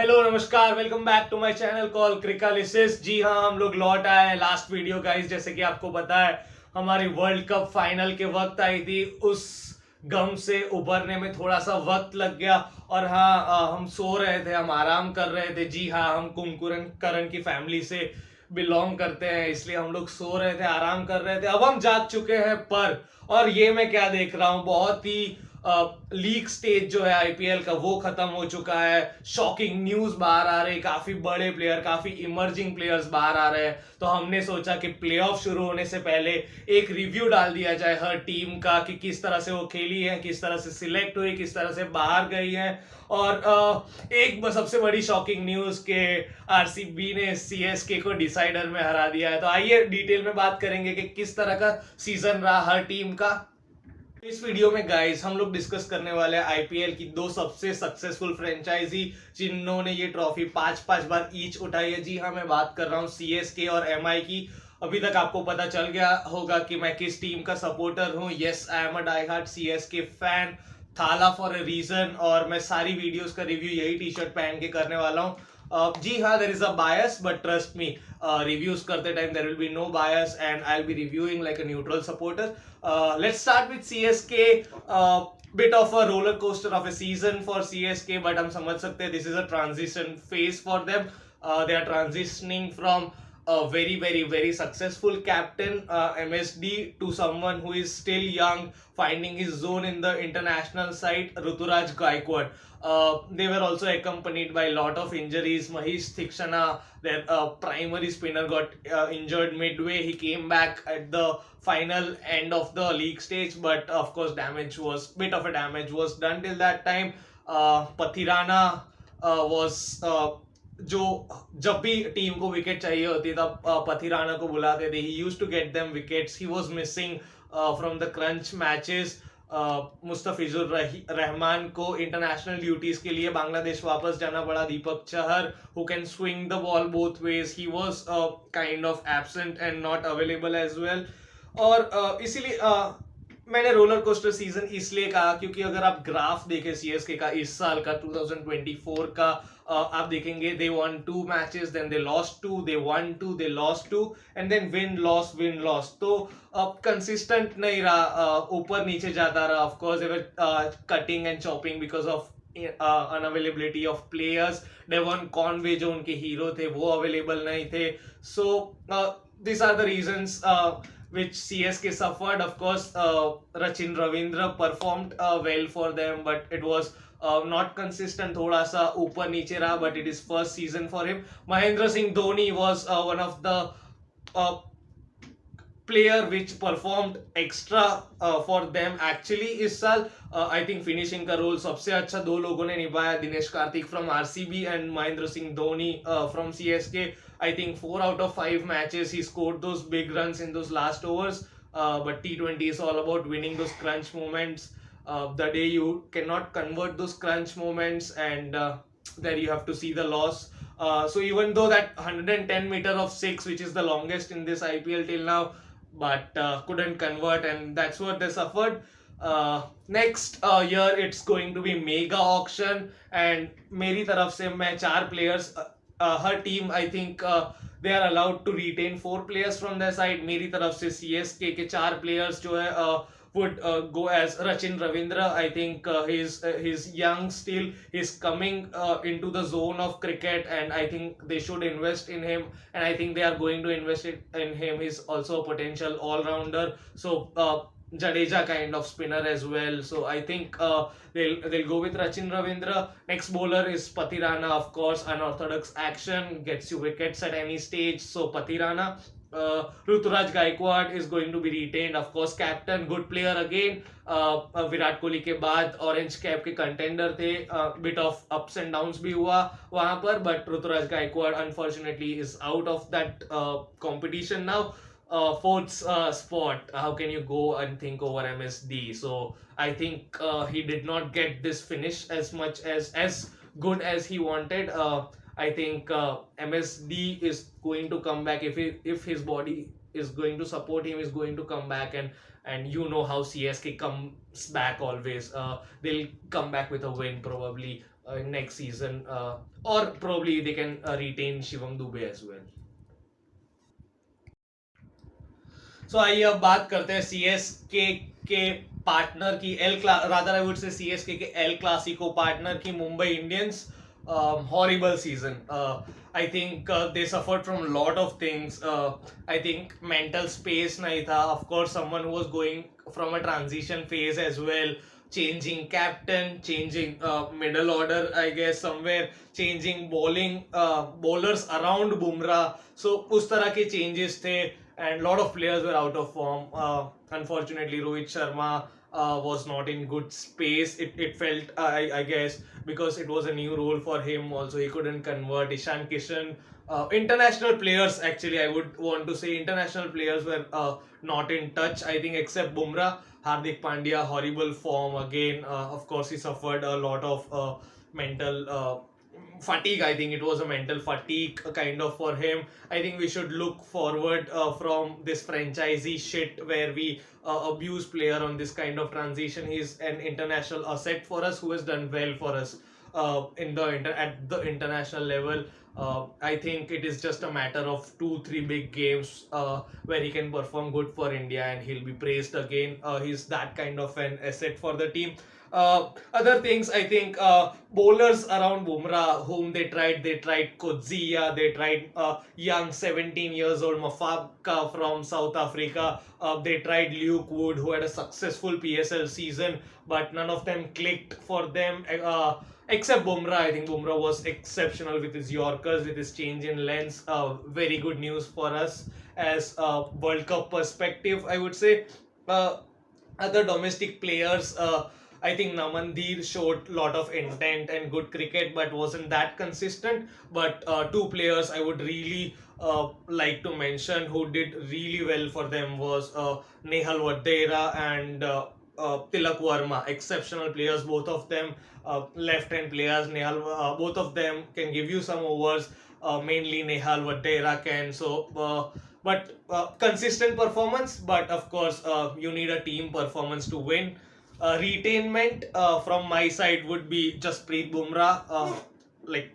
Hello नमस्कार, welcome back to my channel call Cricalysis. जी हाँ, हम लोग लौट आए लास्ट वीडियो गाइस। जैसे कि आपको पता है, हमारी वर्ल्ड कप फाइनल के वक्त आई थी। उस गम से उभरने में थोड़ा सा वक्त लग गया। और हाँ, हम सो रहे थे, हम आराम कर रहे थे। जी हाँ, हम कुमकुरन करण की फैमिली से बिलोंग करते हैं, इसलिए हम लोग सो रहे थे, आराम कर रहे थे। अब हम जाग चुके हैं। और ये मैं क्या देख रहा हूँ, बहुत ही लीग स्टेज जो है आईपीएल का वो खत्म हो चुका है। शॉकिंग न्यूज बाहर आ रही, काफी बड़े प्लेयर, काफी इमर्जिंग प्लेयर्स बाहर आ रहे हैं। तो हमने सोचा कि प्लेऑफ शुरू होने से पहले एक रिव्यू डाल दिया जाए हर टीम का, कि किस तरह से वो खेली है, किस तरह से सिलेक्ट हुई, किस तरह से बाहर गई है। और एक सबसे बड़ी शॉकिंग न्यूज के आरसीबी ने सीएसके को डिसाइडर में हरा दिया है। तो आइए डिटेल में बात करेंगे कि किस तरह का सीजन रहा हर टीम का। इस वीडियो में गाइस हम लोग डिस्कस करने वाले हैं आईपीएल की दो सबसे सक्सेसफुल फ्रेंचाइजी जिन्होंने ये ट्रॉफी पांच पांच बार ईच उठाई है। जी हाँ, मैं बात कर रहा हूँ सीएसके और एमआई की। अभी तक आपको पता चल गया होगा कि मैं किस टीम का सपोर्टर हूँ। Yes, I am a die hard CSK fan, Thala for a reason. और मैं सारी वीडियोस का रिव्यू यही टी शर्ट पहन के करने वाला हूँ। जी हाँ, there is a bias, but trust me, reviews करते time there will be no bias and I will be reviewing like a neutral supporter. Let's start with CSK. Bit of a roller coaster of a season for CSK, but हम समझ सकते हैं this is a transition phase for them. They are transitioning from a very successful captain MSD to someone who is still young, finding his zone in the international side, Ruturaj Gaikwad. They were also accompanied by a lot of injuries. Mahesh Thikshana, their primary spinner, got injured midway. He came back at the final end of the league stage, but of course bit of a damage was done till that time. Pathirana was जो जब भी team को wicket चाहिए होती तब पथिराना को बुलाते थे. He used to get them wickets. He was missing from the crunch matches. Mustafizur Rahman को इंटरनेशनल ड्यूटीज के लिए बांग्लादेश वापस जाना पड़ा. Deepak Chahar, who can swing the ball both ways, he was kind of absent and not available as well. और इसीलिए मैंने roller coaster season इसलिए कहा क्योंकि अगर आप ग्राफ देखें सीएसके का इस साल का 2024 का, आप देखेंगे they won two matches, then they lost two, they won two, they lost two, and then win loss. तो कंसिस्टेंट नहीं रहा, ऊपर नीचे जाता रहा. Of course they were cutting and chopping because of unavailability of players. Devon Conway जो उनके hero थे वो अवेलेबल नहीं थे. So this are the reasons which CSK suffered. Of course, Rachin Ravindra performed well for them, but it was not consistent. थोड़ा सा ऊपर नीचे रहा, but it is first season for him. Mahendra Singh Dhoni was one of the uh, player which performed extra for them actually इस साल. I think finishing का role सबसे अच्छा दो लोगों ने निभाया. Dinesh Karthik from RCB and Mahendra Singh Dhoni from CSK. I think 4 out of 5 matches he scored those big runs in those last overs. But T20 is all about winning those crunch moments. The day you cannot convert those crunch moments, and there you have to see the loss. So even though that 110-meter of 6, which is the longest in this IPL till now, but couldn't convert, and that's what they suffered. Next year it's going to be mega auction, and मेरी तरफ से मैं 4 players, हर team I think they are allowed to retain 4 players from their side. मेरी तरफ से CSK के 4 players जो है would go as Rachin Ravindra. I think he's young still. He's coming into the zone of cricket, and I think they should invest in him. And I think they are going to invest in him. He's also a potential all-rounder. So Jadeja kind of spinner as well. So I think they'll go with Rachin Ravindra. Next bowler is Pathirana, of course. Unorthodox action, gets you wickets at any stage. So Pathirana. Ruturaj Gaikwad is going to be retained, of course. Captain, good player again. Virat Kohli के बाद orange cap के contender थे. Bit of ups and downs भी हुआ वहां पर, but Ruturaj Gaikwad unfortunately is out of that competition now. Fourth spot, how can you go and think over MSD? So I think he did not get this finish as much as good as he wanted. I think MSD is going to come back if his body is going to support him, is going to come back. And you know how CSK comes back always. They'll come back with a win probably. next season, or probably they can retain Shivam Dube as well. सो आइए अब बात करते हैं के partner की rather I would say के El Clasico partner की Mumbai Indians. Horrible season. I think they suffered from a lot of things. I think mental space nahi tha. Of course, someone who was going from a transition phase as well, changing captain, changing middle order, I guess somewhere, changing bowlers around Bumrah. So उस तरह के changes थे, and a lot of players were out of form. Unfortunately, Rohit Sharma was not in good space. It felt, I guess, because it was a new role for him. Also, he couldn't convert. Ishan Kishan, international players, actually, I would want to say international players were not in touch. I think except Bumrah, Hardik Pandya, horrible form again. Of course, he suffered a lot of mental. Fatigue. I think it was a mental fatigue kind of for him. I think we should look forward from this franchisee shit where we abuse player on this kind of transition. He's an international asset for us who has done well for us at the international level. I think it is just a matter of 2-3 big games where he can perform good for India and he'll be praised again. He's that kind of an asset for the team. Other things, I think bowlers around Bumrah, whom they tried Kodzia, they tried young 17 years old Mafaka from South Africa, they tried Luke Wood, who had a successful PSL season, but none of them clicked for them. Except Bumrah. I think Bumrah was exceptional with his Yorkers, with his change in lens. Very good news for us as a World Cup perspective, I would say. Other domestic players, I think Namandir showed a lot of intent and good cricket, but wasn't that consistent. But two players I would really like to mention who did really well for them was Nehal Vadera and Tilak Verma. Exceptional players, both of them. Left-hand players. Nehal, both of them can give you some overs. Mainly Nehal Vadera can. But consistent performance. But of course, you need a team performance to win. Retainment from my side would be Jasprit Bumrah. Like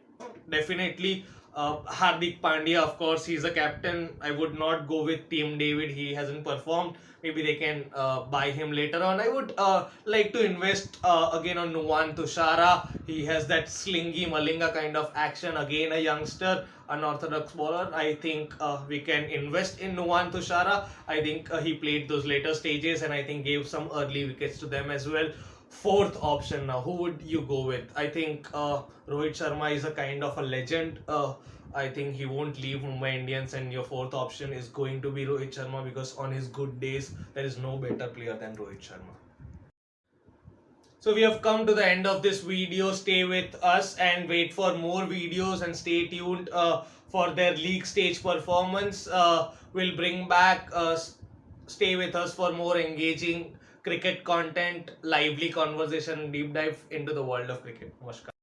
definitely Hardik Pandya, of course, he's a captain. I would not go with Team David. He hasn't performed. Maybe they can buy him later on. I would like to invest again on Nuwan Tushara. He has that slingy Malinga kind of action. Again, a youngster, unorthodox bowler. I think we can invest in Nuwan Tushara. I think he played those later stages and I think gave some early wickets to them as well. Fourth option now, who would you go with? I think Rohit Sharma is a kind of a legend. I think he won't leave Mumbai Indians, and your fourth option is going to be Rohit Sharma because on his good days, there is no better player than Rohit Sharma. So we have come to the end of this video. Stay with us and wait for more videos and stay tuned for their league stage performance. We'll bring back, stay with us for more engaging cricket content, lively conversation, deep dive into the world of cricket. Namaskar.